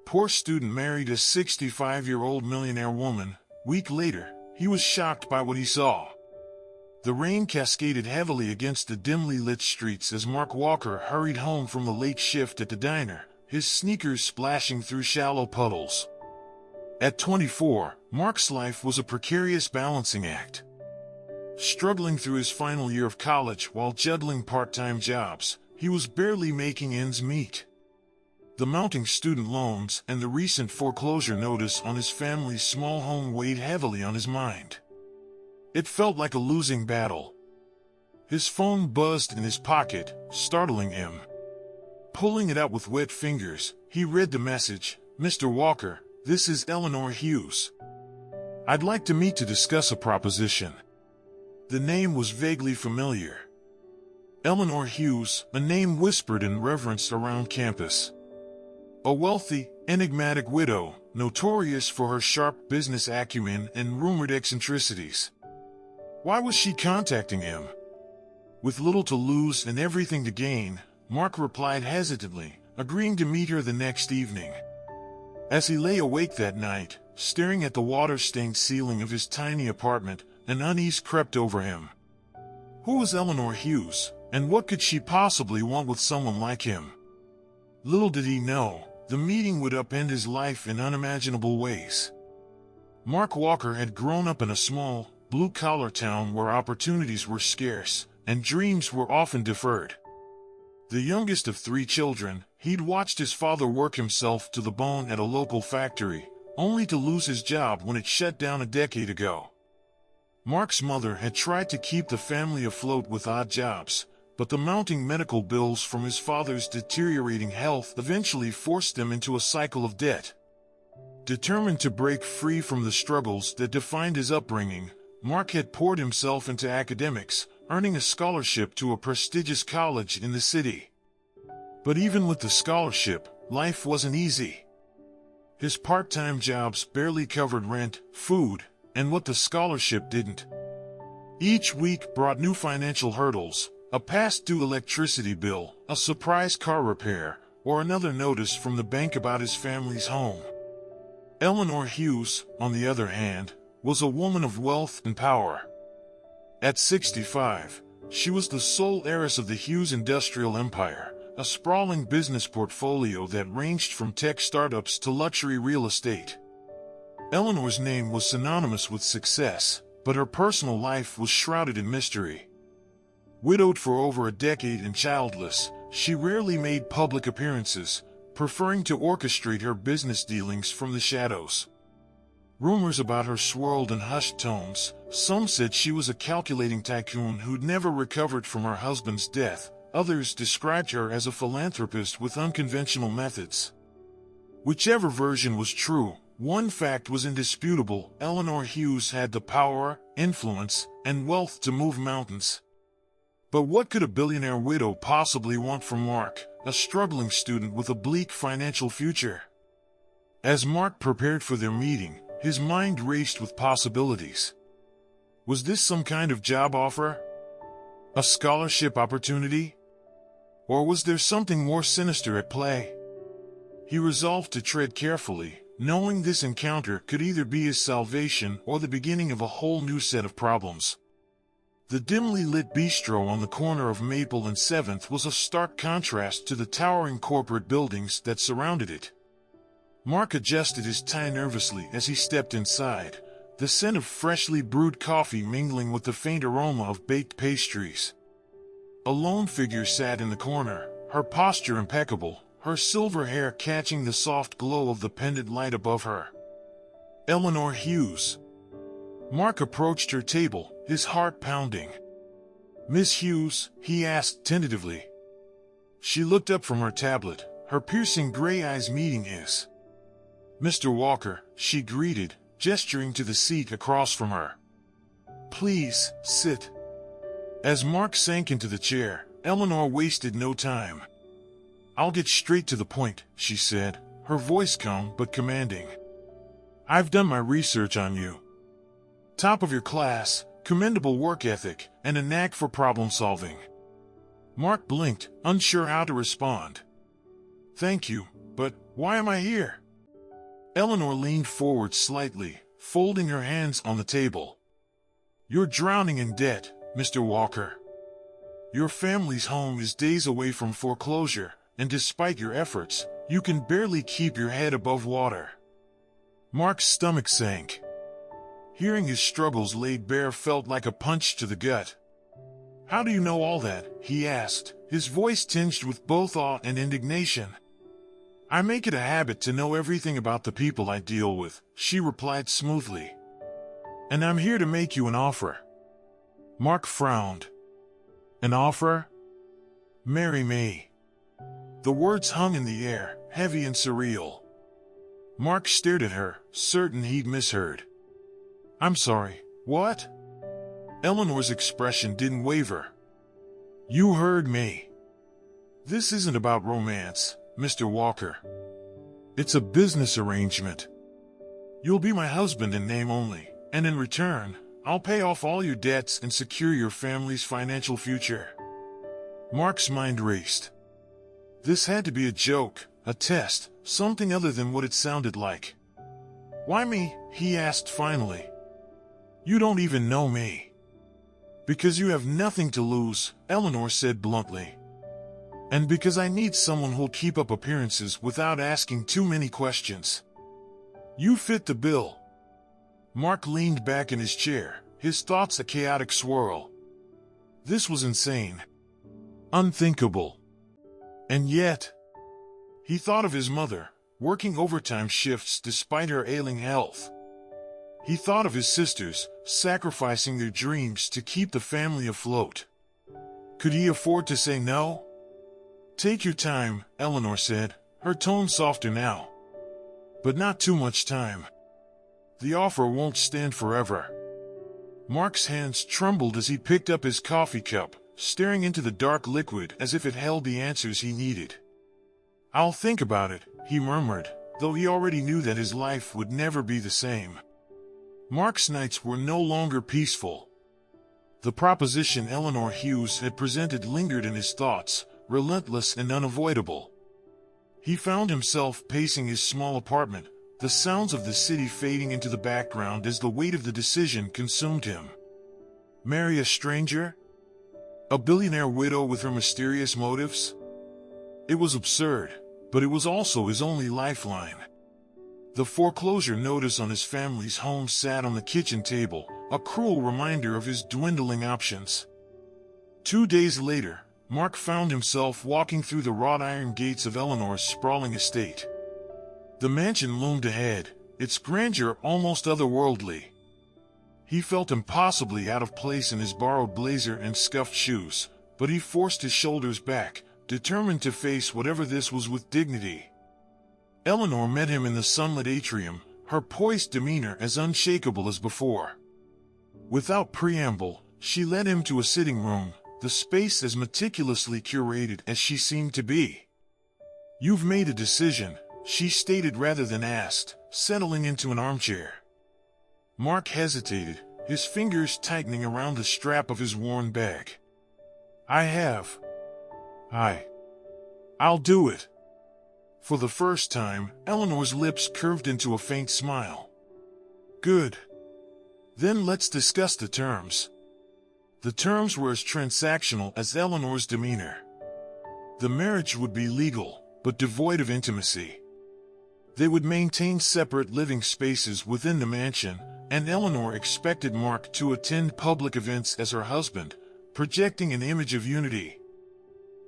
Poor student married a 65-year-old millionaire woman. Week later, he was shocked by what he saw. The rain cascaded heavily against the dimly lit streets as Mark Walker hurried home from the late shift at the diner, his sneakers splashing through shallow puddles. At 24, Mark's life was a precarious balancing act. Struggling through his final year of college while juggling part-time jobs, he was barely making ends meet. The mounting student loans and the recent foreclosure notice on his family's small home weighed heavily on his mind. It felt like a losing battle. His phone buzzed in his pocket, startling him. Pulling it out with wet fingers, he read the message. "Mr. Walker, this is Eleanor Hughes. I'd like to meet to discuss a proposition." The name was vaguely familiar. Eleanor Hughes, a name whispered and reverenced around campus. A wealthy, enigmatic widow, notorious for her sharp business acumen and rumored eccentricities. Why was she contacting him? With little to lose and everything to gain, Mark replied hesitantly, agreeing to meet her the next evening. As he lay awake that night, staring at the water-stained ceiling of his tiny apartment, an unease crept over him. Who was Eleanor Hughes, and what could she possibly want with someone like him? Little did he know, the meeting would upend his life in unimaginable ways. Mark Walker had grown up in a small, blue-collar town where opportunities were scarce, and dreams were often deferred. The youngest of 3 children, he'd watched his father work himself to the bone at a local factory, only to lose his job when it shut down a decade ago. Mark's mother had tried to keep the family afloat with odd jobs, but the mounting medical bills from his father's deteriorating health eventually forced them into a cycle of debt. Determined to break free from the struggles that defined his upbringing, Mark had poured himself into academics, earning a scholarship to a prestigious college in the city. But even with the scholarship, life wasn't easy. His part-time jobs barely covered rent, food, and what the scholarship didn't. Each week brought new financial hurdles: a past-due electricity bill, a surprise car repair, or another notice from the bank about his family's home. Eleanor Hughes, on the other hand, was a woman of wealth and power. At 65, she was the sole heiress of the Hughes industrial empire, a sprawling business portfolio that ranged from tech startups to luxury real estate. Eleanor's name was synonymous with success, but her personal life was shrouded in mystery. Widowed for over a decade and childless, she rarely made public appearances, preferring to orchestrate her business dealings from the shadows. Rumors about her swirled in hushed tones. Some said she was a calculating tycoon who'd never recovered from her husband's death. Others described her as a philanthropist with unconventional methods. Whichever version was true, one fact was indisputable: Eleanor Hughes had the power, influence, and wealth to move mountains. But what could a billionaire widow possibly want from Mark, a struggling student with a bleak financial future? As Mark prepared for their meeting, his mind raced with possibilities. Was this some kind of job offer? A scholarship opportunity? Or was there something more sinister at play? He resolved to tread carefully, knowing this encounter could either be his salvation or the beginning of a whole new set of problems. The dimly lit bistro on the corner of Maple and 7th was a stark contrast to the towering corporate buildings that surrounded it. Mark adjusted his tie nervously as he stepped inside, the scent of freshly brewed coffee mingling with the faint aroma of baked pastries. A lone figure sat in the corner, her posture impeccable, her silver hair catching the soft glow of the pendant light above her. Eleanor Hughes. Mark approached her table, his heart pounding. "Miss Hughes?" he asked tentatively. She looked up from her tablet, her piercing gray eyes meeting his. "Mr. Walker," she greeted, gesturing to the seat across from her. "Please, sit." As Mark sank into the chair, Eleanor wasted no time. "I'll get straight to the point," she said, her voice calm but commanding. "I've done my research on you. Top of your class, commendable work ethic, and a knack for problem solving." Mark blinked, unsure how to respond. "Thank you, but why am I here?" Eleanor leaned forward slightly, folding her hands on the table. "You're drowning in debt, Mr. Walker. Your family's home is days away from foreclosure, and despite your efforts, you can barely keep your head above water." Mark's stomach sank. Hearing his struggles laid bare felt like a punch to the gut. "How do you know all that?" he asked, his voice tinged with both awe and indignation. "I make it a habit to know everything about the people I deal with," she replied smoothly. "And I'm here to make you an offer." Mark frowned. "An offer?" "Marry me." The words hung in the air, heavy and surreal. Mark stared at her, certain he'd misheard. "I'm sorry, what?" Eleanor's expression didn't waver. "You heard me. This isn't about romance, Mr. Walker. It's a business arrangement. You'll be my husband in name only, and in return, I'll pay off all your debts and secure your family's financial future." Mark's mind raced. This had to be a joke, a test, something other than what it sounded like. "Why me?" he asked finally. "You don't even know me." "Because you have nothing to lose," Eleanor said bluntly. "And because I need someone who'll keep up appearances without asking too many questions." "You fit the bill." Mark leaned back in his chair, his thoughts a chaotic swirl. This was insane. Unthinkable. And yet, he thought of his mother, working overtime shifts despite her ailing health. He thought of his sisters, sacrificing their dreams to keep the family afloat. Could he afford to say no? "Take your time," Eleanor said, her tone softer now. "But not too much time. The offer won't stand forever." Mark's hands trembled as he picked up his coffee cup, staring into the dark liquid as if it held the answers he needed. "I'll think about it," he murmured, though he already knew that his life would never be the same. Mark's nights were no longer peaceful. The proposition Eleanor Hughes had presented lingered in his thoughts, relentless and unavoidable. He found himself pacing his small apartment, the sounds of the city fading into the background as the weight of the decision consumed him. Marry a stranger? A billionaire widow with her mysterious motives? It was absurd, but it was also his only lifeline. The foreclosure notice on his family's home sat on the kitchen table, a cruel reminder of his dwindling options. 2 days later, Mark found himself walking through the wrought iron gates of Eleanor's sprawling estate. The mansion loomed ahead, its grandeur almost otherworldly. He felt impossibly out of place in his borrowed blazer and scuffed shoes, but he forced his shoulders back, determined to face whatever this was with dignity. Eleanor met him in the sunlit atrium, her poised demeanor as unshakable as before. Without preamble, she led him to a sitting room, the space as meticulously curated as she seemed to be. "You've made a decision," she stated rather than asked, settling into an armchair. Mark hesitated, his fingers tightening around the strap of his worn bag. "I have. I'll do it." For the first time, Eleanor's lips curved into a faint smile. "Good. Then let's discuss the terms." The terms were as transactional as Eleanor's demeanor. The marriage would be legal, but devoid of intimacy. They would maintain separate living spaces within the mansion, and Eleanor expected Mark to attend public events as her husband, projecting an image of unity.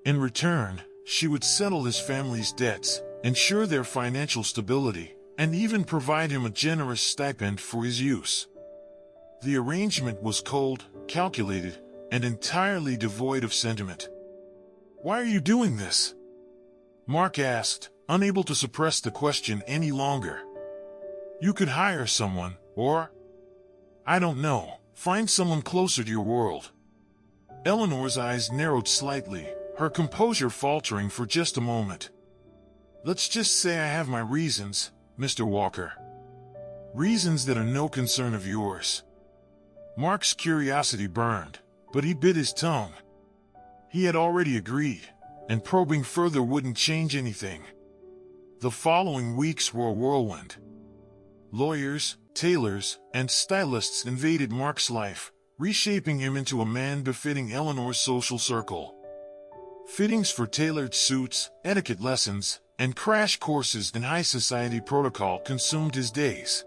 In return, she would settle his family's debts, ensure their financial stability, and even provide him a generous stipend for his use. The arrangement was cold, calculated, and entirely devoid of sentiment. "Why are you doing this?" Mark asked, unable to suppress the question any longer. "You could hire someone, or, I don't know, find someone closer to your world." Eleanor's eyes narrowed slightly, her composure faltering for just a moment. "Let's just say I have my reasons, Mr. Walker. Reasons that are no concern of yours." Mark's curiosity burned, but he bit his tongue. He had already agreed, and probing further wouldn't change anything. The following weeks were a whirlwind. Lawyers, tailors, and stylists invaded Mark's life, reshaping him into a man befitting Eleanor's social circle. Fittings for tailored suits, etiquette lessons, and crash courses in high society protocol consumed his days.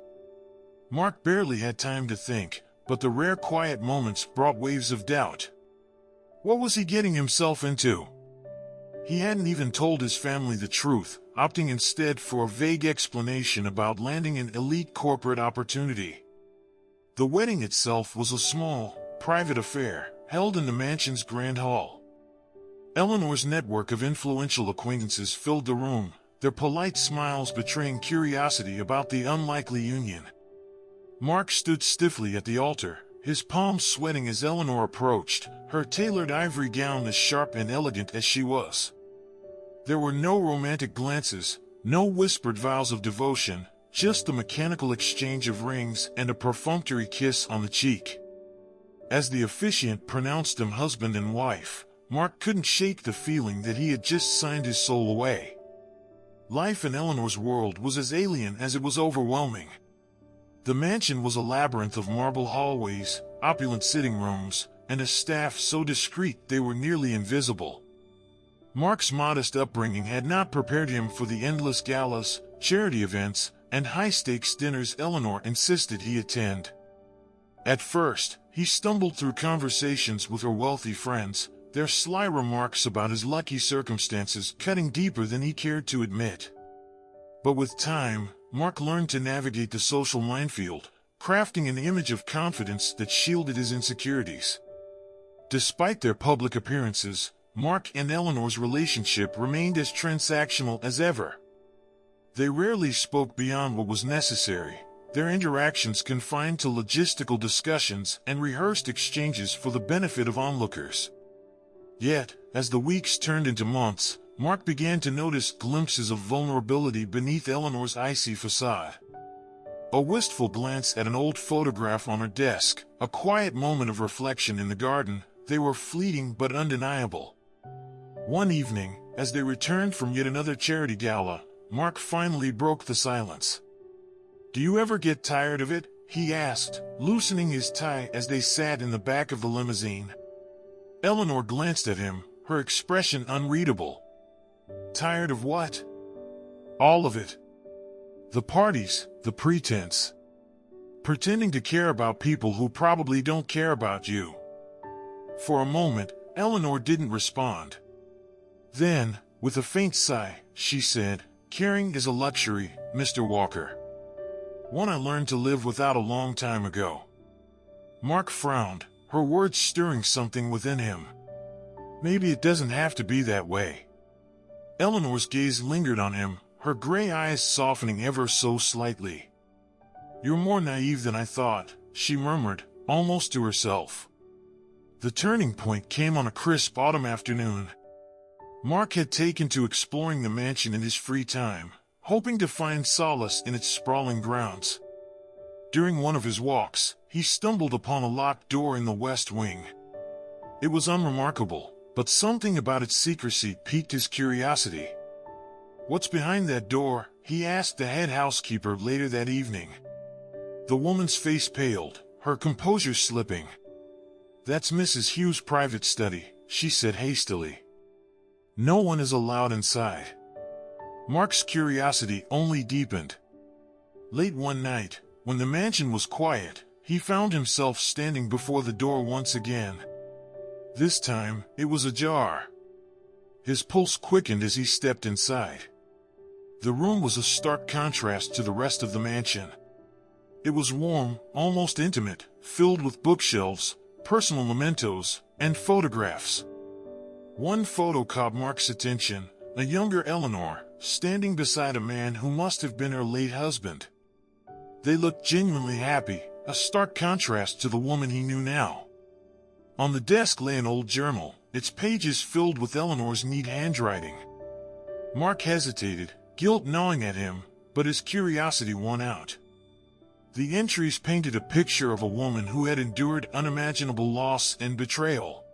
Mark barely had time to think, but the rare quiet moments brought waves of doubt. What was he getting himself into? He hadn't even told his family the truth, opting instead for a vague explanation about landing an elite corporate opportunity. The wedding itself was a small, private affair, held in the mansion's grand hall. Eleanor's network of influential acquaintances filled the room, their polite smiles betraying curiosity about the unlikely union. Mark stood stiffly at the altar, his palms sweating as Eleanor approached, her tailored ivory gown as sharp and elegant as she was. There were no romantic glances, no whispered vows of devotion, just the mechanical exchange of rings and a perfunctory kiss on the cheek. As the officiant pronounced them husband and wife, Mark couldn't shake the feeling that he had just signed his soul away. Life in Eleanor's world was as alien as it was overwhelming. The mansion was a labyrinth of marble hallways, opulent sitting rooms, and a staff so discreet they were nearly invisible. Mark's modest upbringing had not prepared him for the endless galas, charity events, and high-stakes dinners Eleanor insisted he attend. At first, he stumbled through conversations with her wealthy friends, their sly remarks about his lucky circumstances cutting deeper than he cared to admit. But with time, Mark learned to navigate the social minefield, crafting an image of confidence that shielded his insecurities. Despite their public appearances, Mark and Eleanor's relationship remained as transactional as ever. They rarely spoke beyond what was necessary, their interactions confined to logistical discussions and rehearsed exchanges for the benefit of onlookers. Yet, as the weeks turned into months, Mark began to notice glimpses of vulnerability beneath Eleanor's icy facade. A wistful glance at an old photograph on her desk, a quiet moment of reflection in the garden, they were fleeting but undeniable. One evening, as they returned from yet another charity gala, Mark finally broke the silence. "Do you ever get tired of it?" he asked, loosening his tie as they sat in the back of the limousine. Eleanor glanced at him, her expression unreadable. "Tired of what?" "All of it. The parties, the pretense. Pretending to care about people who probably don't care about you." For a moment, Eleanor didn't respond. Then, with a faint sigh, she said, "Caring is a luxury, Mr. Walker. One I learned to live without a long time ago." Mark frowned, her words stirring something within him. Maybe it doesn't have to be that way. Eleanor's gaze lingered on him, her gray eyes softening ever so slightly. "You're more naive than I thought," she murmured, almost to herself. The turning point came on a crisp autumn afternoon. Mark had taken to exploring the mansion in his free time, hoping to find solace in its sprawling grounds. During one of his walks, he stumbled upon a locked door in the west wing. It was unremarkable, but something about its secrecy piqued his curiosity. "What's behind that door?" he asked the head housekeeper later that evening. The woman's face paled, her composure slipping. "That's Mrs. Hughes' private study," she said hastily. "No one is allowed inside." Mark's curiosity only deepened. Late one night, when the mansion was quiet, he found himself standing before the door once again. This time, it was ajar. His pulse quickened as he stepped inside. The room was a stark contrast to the rest of the mansion. It was warm, almost intimate, filled with bookshelves, personal mementos, and photographs. One photo caught Mark's attention, a younger Eleanor, standing beside a man who must have been her late husband. They looked genuinely happy, a stark contrast to the woman he knew now. On the desk lay an old journal, its pages filled with Eleanor's neat handwriting. Mark hesitated, guilt gnawing at him, but his curiosity won out. The entries painted a picture of a woman who had endured unimaginable loss and betrayal.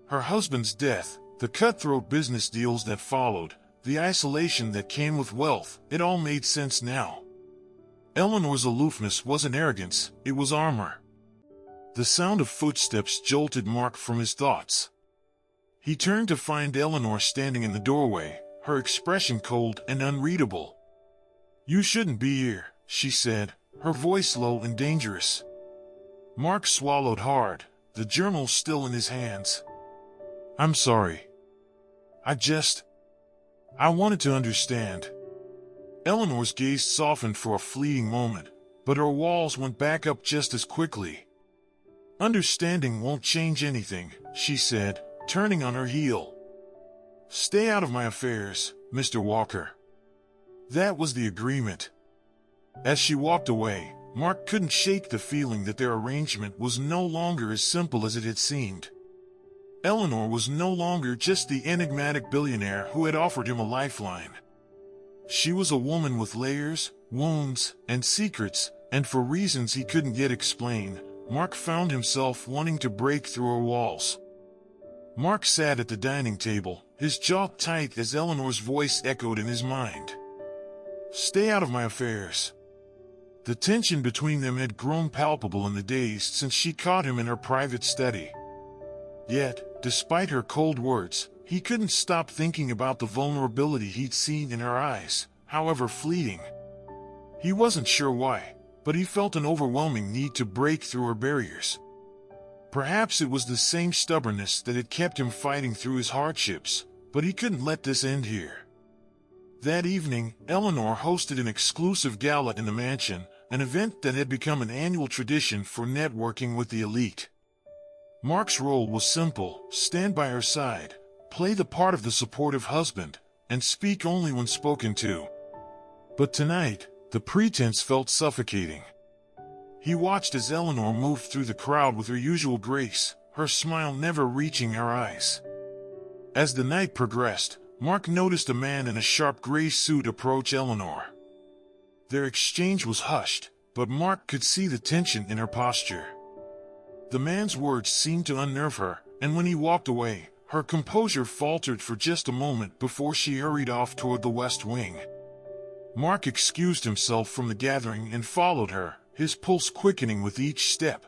Her husband's death, the cutthroat business deals that followed, the isolation that came with wealth, it all made sense now. Eleanor's aloofness wasn't arrogance, it was armor. The sound of footsteps jolted Mark from his thoughts. He turned to find Eleanor standing in the doorway, her expression cold and unreadable. "You shouldn't be here," she said, her voice low and dangerous. Mark swallowed hard, the journal still in his hands. "I'm sorry. I wanted to understand." Eleanor's gaze softened for a fleeting moment, but her walls went back up just as quickly. "Understanding won't change anything," she said, turning on her heel. "Stay out of my affairs, Mr. Walker." That was the agreement. As she walked away, Mark couldn't shake the feeling that their arrangement was no longer as simple as it had seemed. Eleanor was no longer just the enigmatic billionaire who had offered him a lifeline. She was a woman with layers, wounds, and secrets, and for reasons he couldn't yet explain, Mark found himself wanting to break through her walls. Mark sat at the dining table, his jaw tight as Eleanor's voice echoed in his mind. "Stay out of my affairs." The tension between them had grown palpable in the days since she caught him in her private study. Yet, despite her cold words, he couldn't stop thinking about the vulnerability he'd seen in her eyes, however fleeting. He wasn't sure why, but he felt an overwhelming need to break through her barriers. Perhaps it was the same stubbornness that had kept him fighting through his hardships, but he couldn't let this end here. That evening, Eleanor hosted an exclusive gala in the mansion, an event that had become an annual tradition for networking with the elite. Mark's role was simple: stand by her side, play the part of the supportive husband, and speak only when spoken to. But tonight, the pretense felt suffocating. He watched as Eleanor moved through the crowd with her usual grace, her smile never reaching her eyes. As the night progressed, Mark noticed a man in a sharp gray suit approach Eleanor. Their exchange was hushed, but Mark could see the tension in her posture. The man's words seemed to unnerve her, and when he walked away, her composure faltered for just a moment before she hurried off toward the west wing. Mark excused himself from the gathering and followed her, his pulse quickening with each step.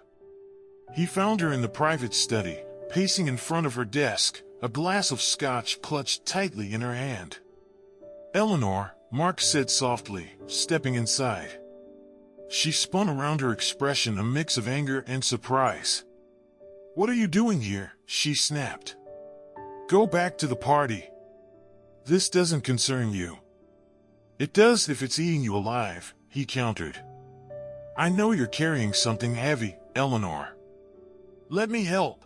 He found her in the private study, pacing in front of her desk, a glass of scotch clutched tightly in her hand. "Eleanor," Mark said softly, stepping inside. She spun around, her expression a mix of anger and surprise. "What are you doing here?" she snapped. "Go back to the party. This doesn't concern you." "It does if it's eating you alive," he countered. "I know you're carrying something heavy, Eleanor. Let me help."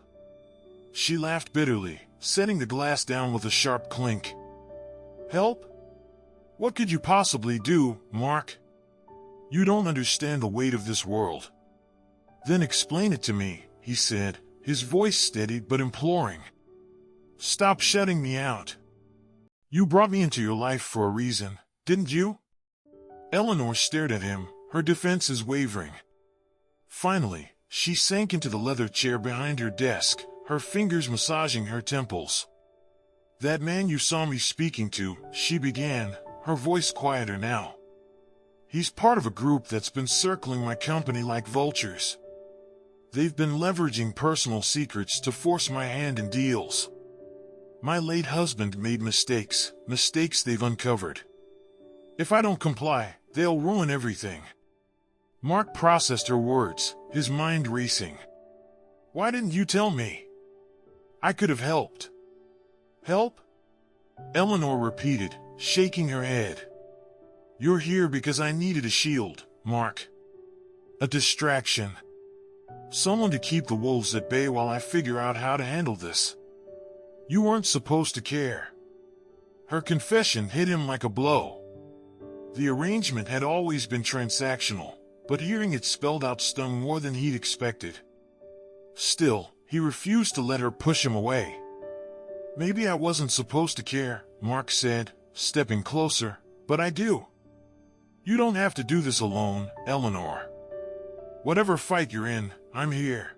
She laughed bitterly, setting the glass down with a sharp clink. "Help? What could you possibly do, Mark? You don't understand the weight of this world." "Then explain it to me," he said, his voice steady but imploring. "Stop shutting me out. You brought me into your life for a reason, didn't you?" Eleanor stared at him, her defenses wavering. Finally, she sank into the leather chair behind her desk, her fingers massaging her temples. "That man you saw me speaking to," she began, her voice quieter now. "He's part of a group that's been circling my company like vultures. They've been leveraging personal secrets to force my hand in deals. My late husband made mistakes they've uncovered. If I don't comply, they'll ruin everything." Mark processed her words, his mind racing. "Why didn't you tell me? I could have helped." "Help?" Eleanor repeated, shaking her head. "You're here because I needed a shield, Mark. A distraction. Someone to keep the wolves at bay while I figure out how to handle this. You weren't supposed to care." Her confession hit him like a blow. The arrangement had always been transactional, but hearing it spelled out stung more than he'd expected. Still, he refused to let her push him away. "Maybe I wasn't supposed to care," Mark said, stepping closer, "but I do. You don't have to do this alone, Eleanor. Whatever fight you're in, I'm here."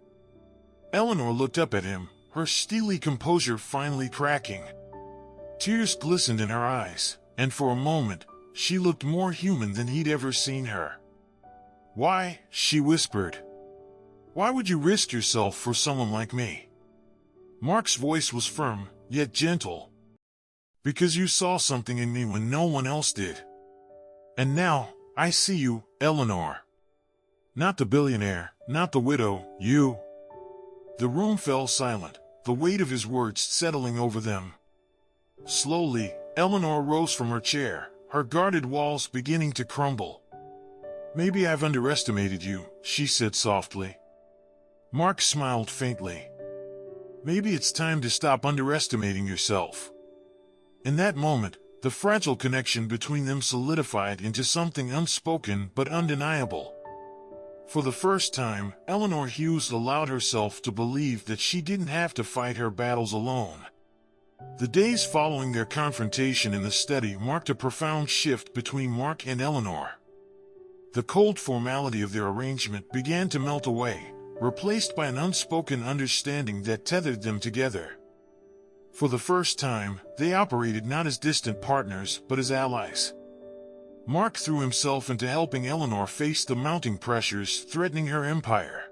Eleanor looked up at him, her steely composure finally cracking. Tears glistened in her eyes, and for a moment, she looked more human than he'd ever seen her. Why, she whispered. Why would you risk yourself for someone like me? Mark's voice was firm, yet gentle. Because you saw something in me when no one else did. And now, I see you, Eleanor. Not the billionaire, not the widow, you. The room fell silent, the weight of his words settling over them. Slowly, Eleanor rose from her chair, her guarded walls beginning to crumble. Maybe I've underestimated you, she said softly. Mark smiled faintly. Maybe it's time to stop underestimating yourself. In that moment, the fragile connection between them solidified into something unspoken but undeniable. For the first time, Eleanor Hughes allowed herself to believe that she didn't have to fight her battles alone. The days following their confrontation in the study marked a profound shift between Mark and Eleanor. The cold formality of their arrangement began to melt away, replaced by an unspoken understanding that tethered them together. For the first time, they operated not as distant partners but as allies. Mark threw himself into helping Eleanor face the mounting pressures threatening her empire.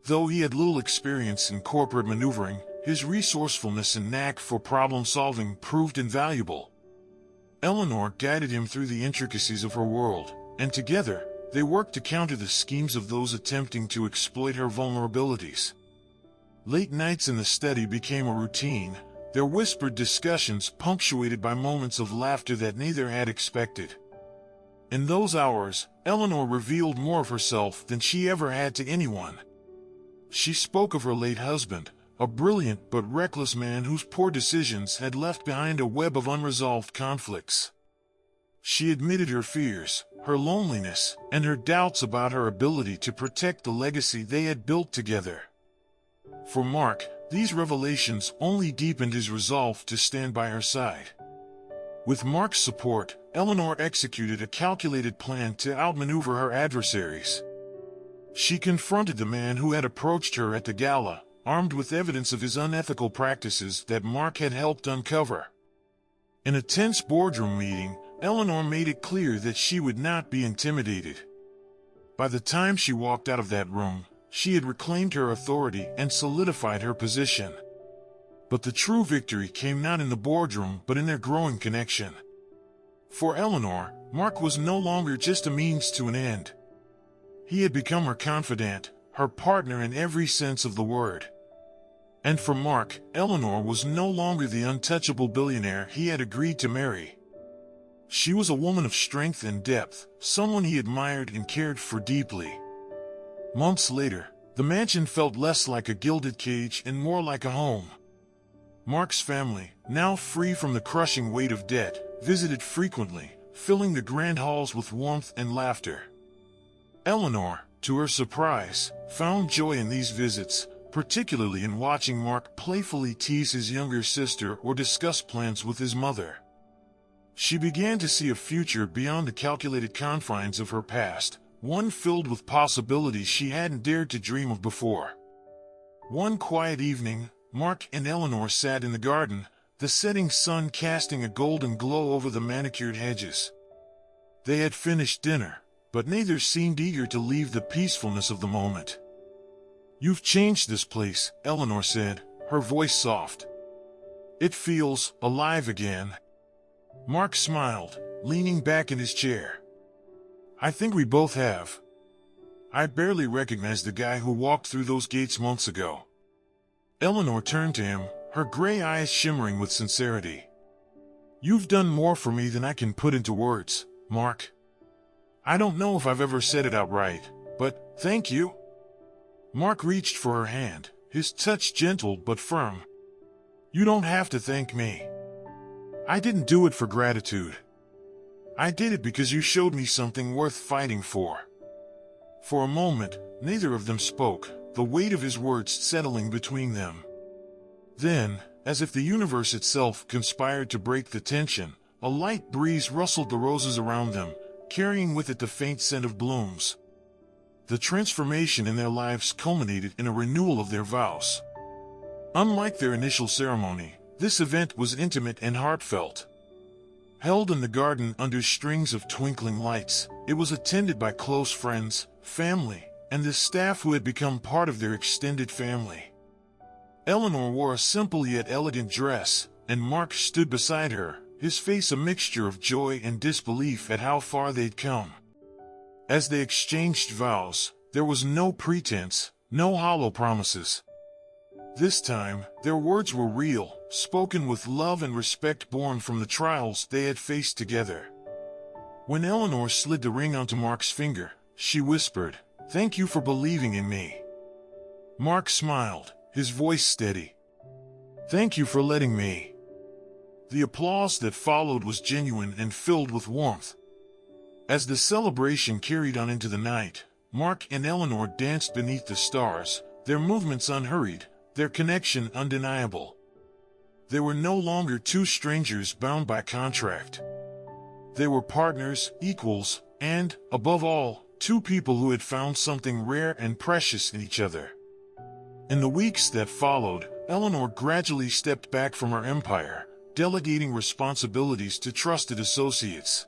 Though he had little experience in corporate maneuvering, his resourcefulness and knack for problem-solving proved invaluable. Eleanor guided him through the intricacies of her world, and together, they worked to counter the schemes of those attempting to exploit her vulnerabilities. Late nights in the study became a routine, their whispered discussions punctuated by moments of laughter that neither had expected. In those hours, Eleanor revealed more of herself than she ever had to anyone. She spoke of her late husband, a brilliant but reckless man whose poor decisions had left behind a web of unresolved conflicts. She admitted her fears, her loneliness, and her doubts about her ability to protect the legacy they had built together. For Mark, these revelations only deepened his resolve to stand by her side. With Mark's support, Eleanor executed a calculated plan to outmaneuver her adversaries. She confronted the man who had approached her at the gala, armed with evidence of his unethical practices that Mark had helped uncover. In a tense boardroom meeting, Eleanor made it clear that she would not be intimidated. By the time she walked out of that room, she had reclaimed her authority and solidified her position. But the true victory came not in the boardroom but in their growing connection. For Eleanor, Mark was no longer just a means to an end. He had become her confidant, her partner in every sense of the word. And for Mark, Eleanor was no longer the untouchable billionaire he had agreed to marry. She was a woman of strength and depth, someone he admired and cared for deeply. Months later, the mansion felt less like a gilded cage and more like a home. Mark's family, now free from the crushing weight of debt, visited frequently, filling the grand halls with warmth and laughter. Eleanor, to her surprise, found joy in these visits, particularly in watching Mark playfully tease his younger sister or discuss plans with his mother. She began to see a future beyond the calculated confines of her past, one filled with possibilities she hadn't dared to dream of before. One quiet evening, Mark and Eleanor sat in the garden, the setting sun casting a golden glow over the manicured hedges. They had finished dinner, but neither seemed eager to leave the peacefulness of the moment. "You've changed this place," Eleanor said, her voice soft. "It feels alive again." Mark smiled, leaning back in his chair. "I think we both have. I barely recognized the guy who walked through those gates months ago." Eleanor turned to him, her gray eyes shimmering with sincerity. "You've done more for me than I can put into words, Mark. I don't know if I've ever said it outright, but thank you." Mark reached for her hand, his touch gentle but firm. "You don't have to thank me. I didn't do it for gratitude. I did it because you showed me something worth fighting for." For a moment, neither of them spoke, the weight of his words settling between them. Then, as if the universe itself conspired to break the tension, a light breeze rustled the roses around them, carrying with it the faint scent of blooms. The transformation in their lives culminated in a renewal of their vows. Unlike their initial ceremony, this event was intimate and heartfelt. held in the garden under strings of twinkling lights. It was attended by close friends, family, and the staff who had become part of their extended family. Eleanor wore a simple yet elegant dress, and Mark stood beside her, his face a mixture of joy and disbelief at how far they'd come. As they exchanged vows, there was no pretense, no hollow promises. This time, their words were real, spoken with love and respect born from the trials they had faced together. When Eleanor slid the ring onto Mark's finger, she whispered, "Thank you for believing in me." Mark smiled, his voice steady. "Thank you for letting me." The applause that followed was genuine and filled with warmth. As the celebration carried on into the night, Mark and Eleanor danced beneath the stars, their movements unhurried, their connection undeniable. They were no longer two strangers bound by contract. They were partners, equals, and, above all, two people who had found something rare and precious in each other. In the weeks that followed, Eleanor gradually stepped back from her empire, delegating responsibilities to trusted associates.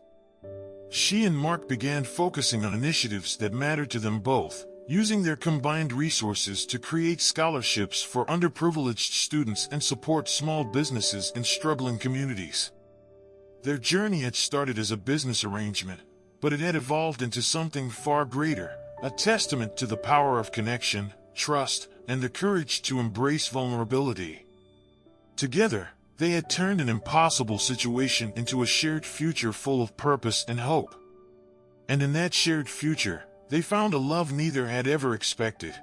She and Mark began focusing on initiatives that mattered to them both, using their combined resources to create scholarships for underprivileged students and support small businesses in struggling communities. Their journey had started as a business arrangement, but it had evolved into something far greater, a testament to the power of connection, trust, and the courage to embrace vulnerability. Together, they had turned an impossible situation into a shared future full of purpose and hope. And in that shared future, they found a love neither had ever expected.